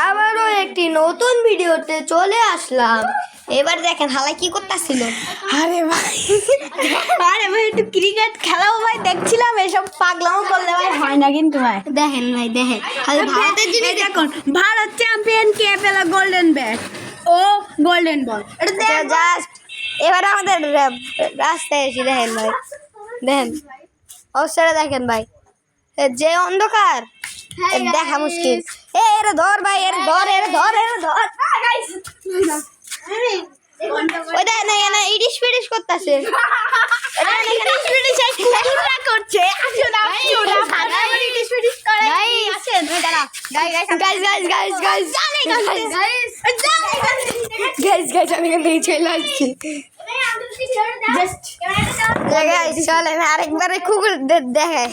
আবারও একটি নতুন ভিডিওতে চলে আসলাম। এবার দেখেন হালাই কি করতেছিল। আরে ভাই একটু ক্রিকেট খেলাও ভাই দেখছিলাম, এসব পাগলামো করলে ভাই হয় না কিন্তু ভাই। দেখেন ভাই দেখেন ভারতের জিনিস দেখুন, ভারত চ্যাম্পিয়ন কে পেল গোল্ডেন ব্যাট ও গোল্ডেন বল। জাস্ট এবার আমাদের রাস্তায় এসে দেখেন ভাই, দেখেন অবস্থাটা দেখেন ভাই, যে অন্ধকার দেখা মুশকিল। এর ধর ভাই, এর ধর। ওই দেখেন এখানে ইডিশ ফিডিশ করতেছে। চলেন আরেকবারে কুকুর দেখে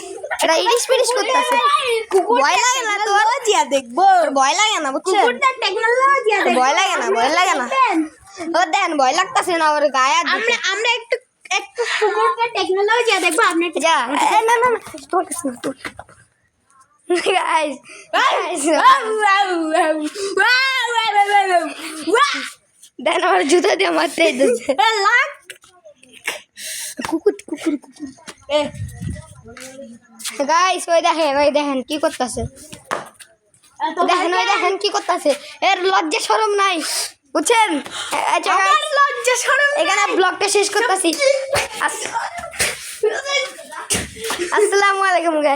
এটা ইডিশ ফিডিশ করতেছে। ভয় লাগে না তোর? দেখবো, ভয় লাগে না বুঝছেন? ভয় লাগে না ও দেন ভয় লাগতেছে না ওর গায়ে। আমরা একটু কুকুরটা টেকনোলজি দেখবো। আপনি যা না তোর কাছে না তোর। গাইস দেন আমার জুতো দিয়ে মারতে দিচ্ছে। কুকুর গাইস ওই দেখেন কি করতেছে। দেখেন কি করতেছে। এর লজ্জা শরম নাই বুঝছেন? লজ্জা শরম এখানে ব্লগটা শেষ করতেছি। আসসালামু আলাইকুম গাইস।